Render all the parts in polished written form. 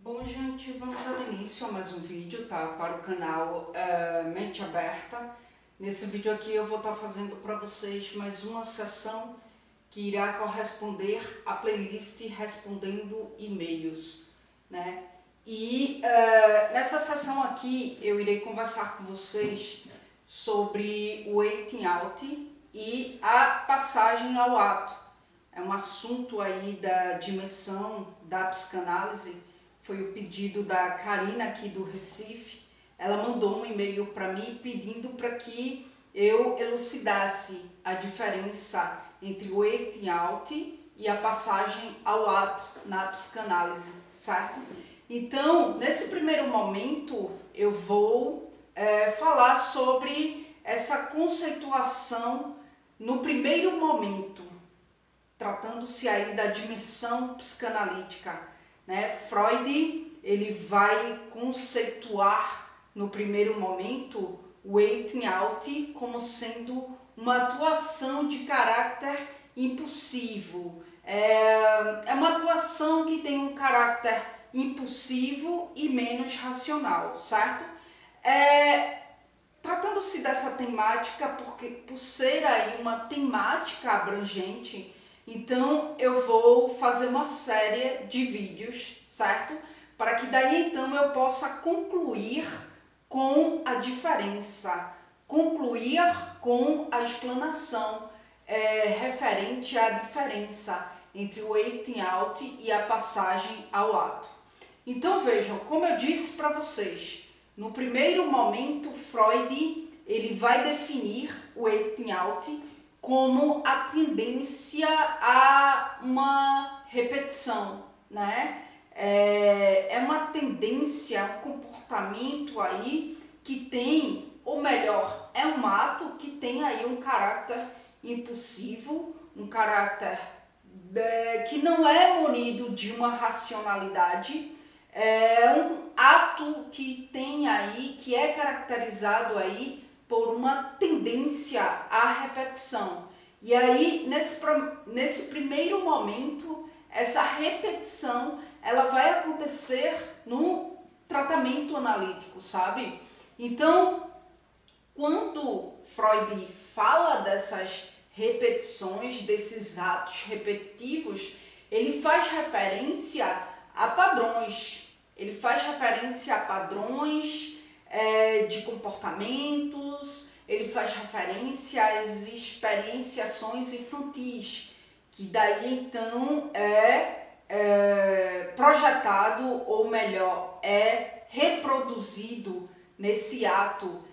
Bom, gente, vamos dar início a mais um vídeo, tá? Para o canal Mente Aberta. Nesse vídeo aqui eu vou estar fazendo para vocês mais uma sessão que irá corresponder à playlist Respondendo E-mails, né? E nessa sessão aqui eu irei conversar com vocês sobre o acting out e a passagem ao ato. É um assunto aí da dimensão da psicanálise. Foi o pedido da Karina aqui do Recife. Ela mandou um e-mail para mim pedindo para que eu elucidasse a diferença entre o acting out e a passagem ao ato na psicanálise, certo? Então, nesse primeiro momento, eu vou falar sobre essa conceituação no primeiro momento, tratando-se aí da dimensão psicanalítica, né? Freud, ele vai conceituar no primeiro momento o acting out como sendo uma atuação de caráter impulsivo. É uma atuação que tem um caráter impulsivo e menos racional, certo? Tratando-se dessa temática, porque por ser aí uma temática abrangente, então eu vou fazer uma série de vídeos, certo? Para que daí então eu possa concluir com a diferença, concluir com a explanação referente à diferença entre o acting out e a passagem ao ato. Então vejam, como eu disse para vocês, no primeiro momento Freud ele vai definir o acting out como a tendência a uma repetição, né? É uma tendência, um comportamento aí que tem, ou melhor, é um ato que tem aí um caráter impulsivo, um caráter que não é munido de uma racionalidade, é um ato que tem aí, que é caracterizado aí por uma tendência à repetição. E aí, nesse primeiro momento, essa repetição, ela vai acontecer no tratamento analítico, sabe? Então, quando Freud fala dessas repetições, desses atos repetitivos, ele faz referência a padrões. Ele faz referência a padrões de comportamentos, ele faz referência às experienciações infantis, que daí então é projetado, ou melhor, é reproduzido nesse ato,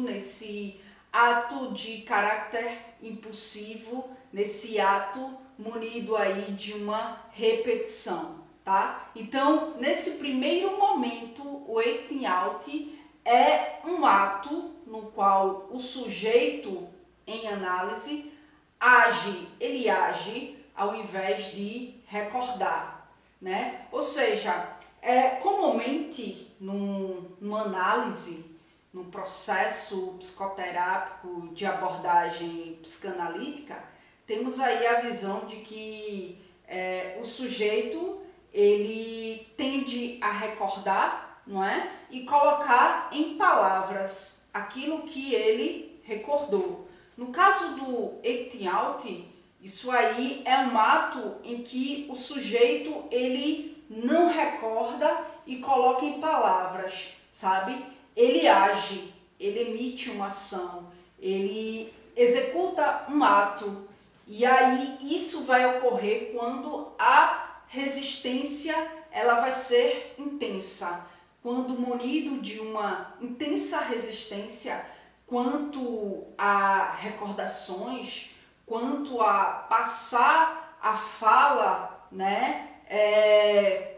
nesse ato de caráter impulsivo, nesse ato munido aí de uma repetição, tá? Então, nesse primeiro momento, o acting out é um ato no qual o sujeito em análise ele age ao invés de recordar, né? Ou seja, comumente numa análise, num processo psicoterápico de abordagem psicanalítica, temos aí a visão de que o sujeito ele tende a recordar, não é? E colocar em palavras aquilo que ele recordou. No caso do acting out, isso aí é um ato em que o sujeito ele não recorda e coloca em palavras, sabe? Ele age, ele emite uma ação, ele executa um ato, e aí isso vai ocorrer quando a resistência ela vai ser intensa, quando munido de uma intensa resistência quanto a recordações, quanto a passar a fala, né?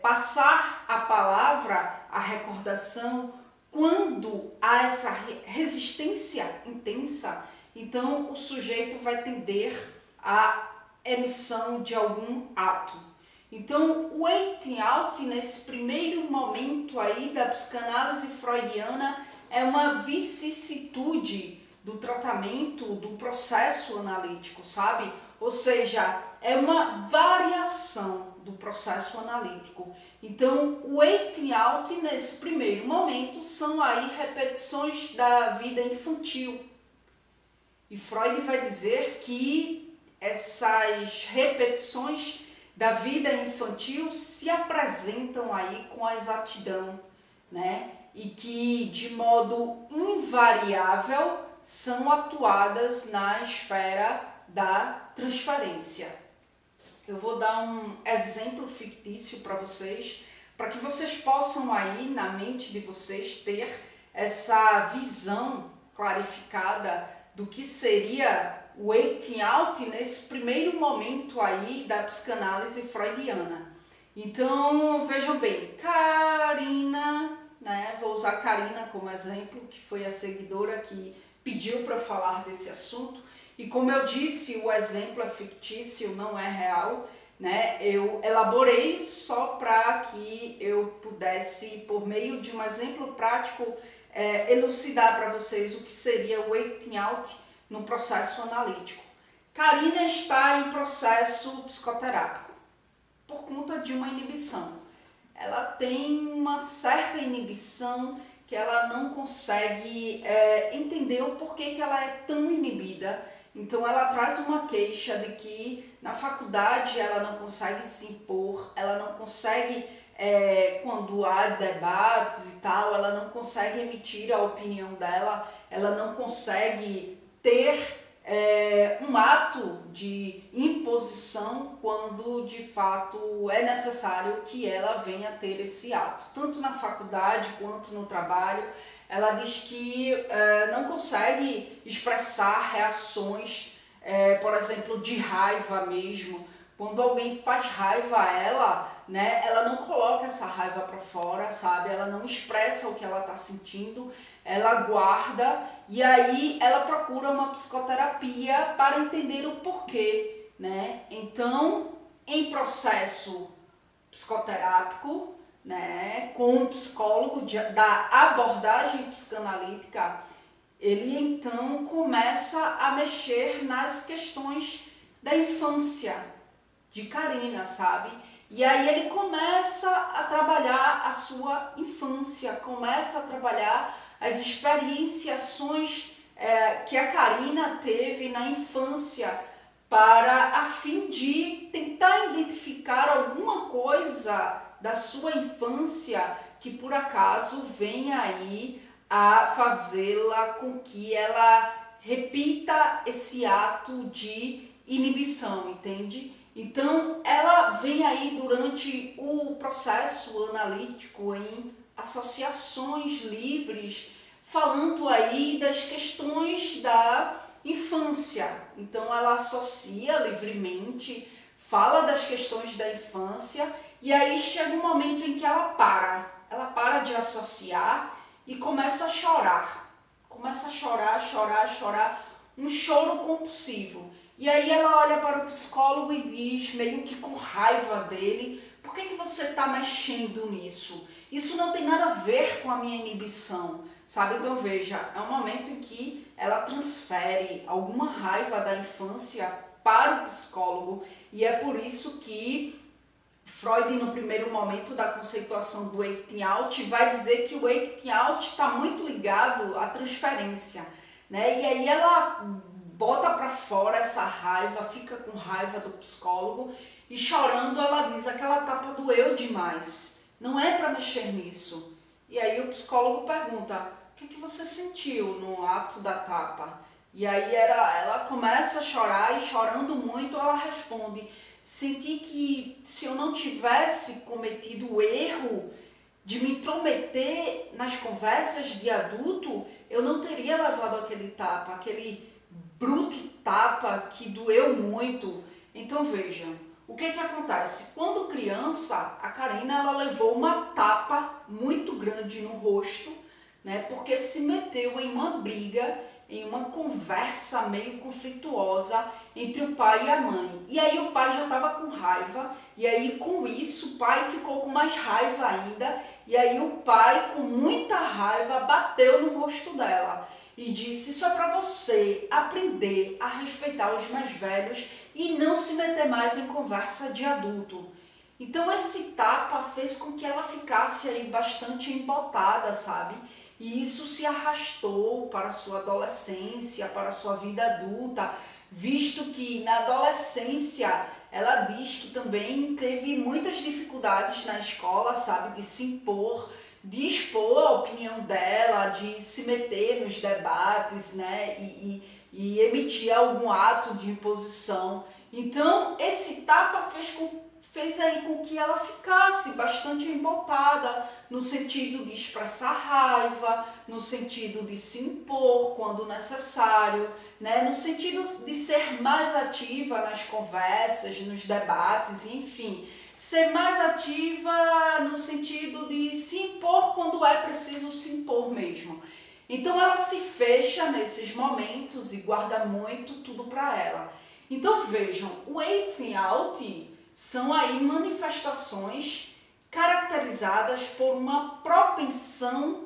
Passar a palavra, a recordação, quando há essa resistência intensa, então o sujeito vai tender à emissão de algum ato. Então, o acting out, nesse primeiro momento aí da psicanálise freudiana, é uma vicissitude do tratamento, do processo analítico, sabe? Ou seja, é uma variação do processo analítico. Então, o acting out, nesse primeiro momento, são aí repetições da vida infantil. E Freud vai dizer que essas repetições da vida infantil se apresentam aí com a exatidão, né? E que, de modo invariável, são atuadas na esfera da transferência. Eu vou dar um exemplo fictício para vocês que vocês possam aí, na mente de vocês, ter essa visão clarificada do que seria o acting out nesse primeiro momento aí da psicanálise freudiana. Então, vejam bem, Karina, né? Vou usar Karina como exemplo, que foi a seguidora que pediu para falar desse assunto. E como eu disse, o exemplo é fictício, não é real, né? Eu elaborei só para que eu pudesse, por meio de um exemplo prático, elucidar para vocês o que seria o acting out no processo analítico. Karina está em processo psicoterápico por conta de uma inibição. Ela tem uma certa inibição que ela não consegue entender o porquê que ela é tão inibida. Então ela traz uma queixa de que na faculdade ela não consegue se impor, ela não consegue, quando há debates e tal, ela não consegue emitir a opinião dela, ela não consegue ter um ato de imposição quando de fato é necessário que ela venha ter esse ato, tanto na faculdade quanto no trabalho. Ela diz que não consegue expressar reações, por exemplo, de raiva mesmo. Quando alguém faz raiva a ela, né, ela não coloca essa raiva para fora, sabe? Ela não expressa o que ela está sentindo, ela guarda e aí ela procura uma psicoterapia para entender o porquê, né? Então, em processo psicoterápico, né, com um psicólogo da abordagem psicanalítica, ele então começa a mexer nas questões da infância de Karina, sabe? E aí ele começa a trabalhar a sua infância, começa a trabalhar as experienciações que a Karina teve na infância, a fim de tentar identificar alguma coisa da sua infância que por acaso venha aí a fazê-la com que ela repita esse ato de inibição, entende? Então ela vem aí durante o processo analítico em associações livres, falando aí das questões da infância. Então ela associa livremente, fala das questões da infância e aí chega um momento em que ela para de associar e começa a chorar. Começa a chorar, um choro compulsivo. E aí ela olha para o psicólogo e diz, meio que com raiva dele, por que você está mexendo nisso? Isso não tem nada a ver com a minha inibição, sabe? Então veja, é um momento em que ela transfere alguma raiva da infância para o psicólogo e é por isso que Freud, no primeiro momento da conceituação do acting out, vai dizer que o acting out está muito ligado à transferência, né? E aí ela bota para fora essa raiva, fica com raiva do psicólogo e chorando ela diz, aquela tapa doeu demais, não é para mexer nisso. E aí o psicólogo pergunta, o que você sentiu no ato da tapa? E aí ela começa a chorar e chorando muito ela responde, senti que se eu não tivesse cometido o erro de me intrometer nas conversas de adulto, eu não teria levado aquele tapa, aquele bruto tapa que doeu muito. Então vejam, o que acontece? Quando criança, a Karina ela levou uma tapa muito grande no rosto, né, porque se meteu em uma briga, em uma conversa meio conflituosa entre o pai e a mãe. E aí o pai já estava com raiva, e aí com isso o pai ficou com mais raiva ainda, e aí o pai com muita raiva bateu no rosto dela e disse, isso é para você aprender a respeitar os mais velhos e não se meter mais em conversa de adulto. Então esse tapa fez com que ela ficasse aí bastante embotada, sabe? E isso se arrastou para a sua adolescência, para a sua vida adulta, visto que na adolescência ela diz que também teve muitas dificuldades na escola, sabe? De se impor, de expor a opinião dela, de se meter nos debates, né? E emitir algum ato de imposição. Então esse tapa fez aí com que ela ficasse bastante embotada, no sentido de expressar raiva, no sentido de se impor quando necessário, né? No sentido de ser mais ativa nas conversas, nos debates, enfim. Ser mais ativa no sentido de se impor quando é preciso se impor mesmo. Então ela se fecha nesses momentos e guarda muito tudo para ela. Então vejam, o acting out são aí manifestações caracterizadas por uma propensão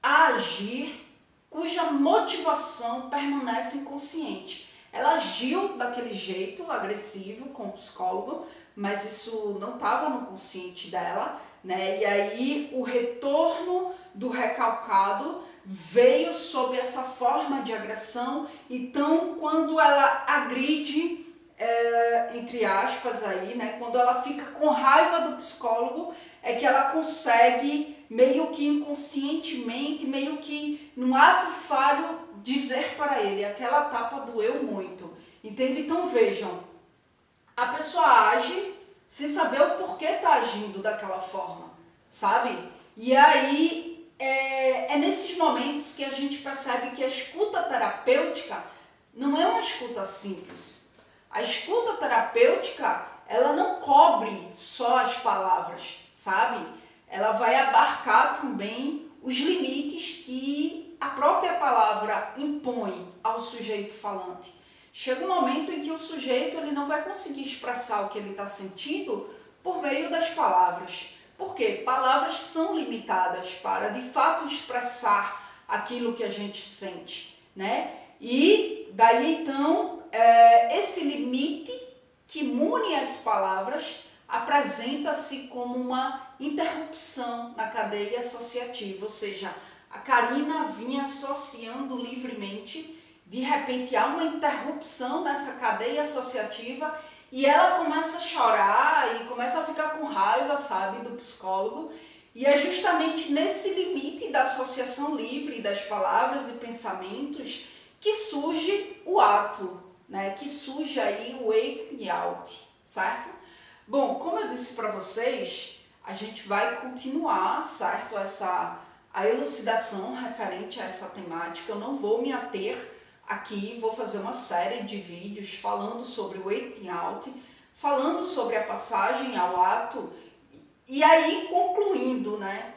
a agir cuja motivação permanece inconsciente. Ela agiu daquele jeito agressivo com o psicólogo, mas isso não estava no consciente dela, né? E aí o retorno do recalcado veio sob essa forma de agressão. Então, quando ela agride, entre aspas aí, né, quando ela fica com raiva do psicólogo, é que ela consegue meio que inconscientemente, meio que num ato falho, dizer para ele: aquela tapa doeu muito, entende? Então vejam, a pessoa age sem saber o porquê está agindo daquela forma, sabe? E aí é nesses momentos que a gente percebe que a escuta terapêutica não é uma escuta simples. A escuta terapêutica, ela não cobre só as palavras, sabe? Ela vai abarcar também os limites que a própria palavra impõe ao sujeito falante. Chega um momento em que o sujeito ele não vai conseguir expressar o que ele está sentindo por meio das palavras. Por quê? Palavras são limitadas para, de fato, expressar aquilo que a gente sente, né? E daí, então, esse limite que une as palavras apresenta-se como uma interrupção na cadeia associativa, ou seja, a Karina vinha associando livremente, de repente há uma interrupção nessa cadeia associativa e ela começa a chorar e começa a ficar com raiva, sabe, do psicólogo. E é justamente nesse limite da associação livre das palavras e pensamentos que surge o ato, né? Que surge aí o acting out, certo? Bom, como eu disse para vocês, a gente vai continuar, certo? A elucidação referente a essa temática. Eu não vou me ater aqui, vou fazer uma série de vídeos falando sobre o acting out, falando sobre a passagem ao ato e aí concluindo, né?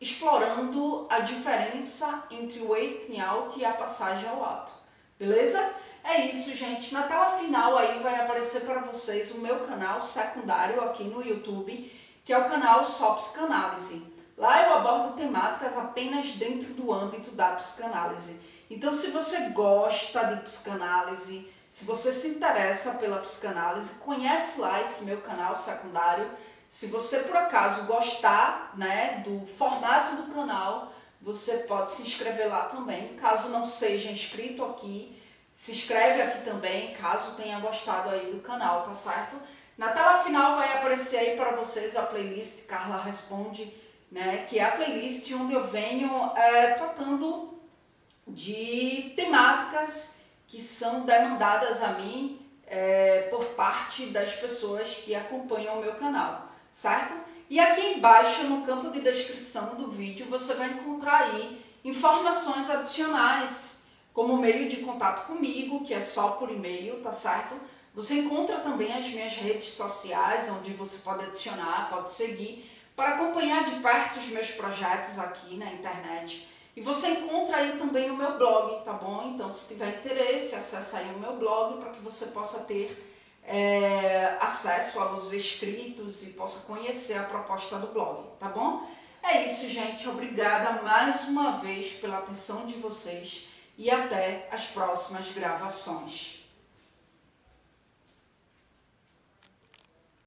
Explorando a diferença entre o acting out e a passagem ao ato, beleza? É isso, gente. Na tela final aí vai aparecer para vocês o meu canal secundário aqui no YouTube, que é o canal Só Psicanálise. Lá eu abordo temáticas apenas dentro do âmbito da psicanálise. Então, se você gosta de psicanálise, se você se interessa pela psicanálise, conhece lá esse meu canal secundário. Se você, por acaso, gostar, né, do formato do canal, você pode se inscrever lá também. Caso não seja inscrito aqui, se inscreve aqui também, caso tenha gostado aí do canal, tá certo? Na tela final vai aparecer aí para vocês a playlist Carla Responde, né, que é a playlist onde eu venho tratando de temáticas que são demandadas a mim por parte das pessoas que acompanham o meu canal, certo? E aqui embaixo, no campo de descrição do vídeo, você vai encontrar aí informações adicionais, como meio de contato comigo, que é só por e-mail, tá certo? Você encontra também as minhas redes sociais, onde você pode adicionar, pode seguir, para acompanhar de perto os meus projetos aqui na internet. E você encontra aí também o meu blog, tá bom? Então, se tiver interesse, acessa aí o meu blog para que você possa ter acesso aos escritos e possa conhecer a proposta do blog, tá bom? É isso, gente. Obrigada mais uma vez pela atenção de vocês e até as próximas gravações.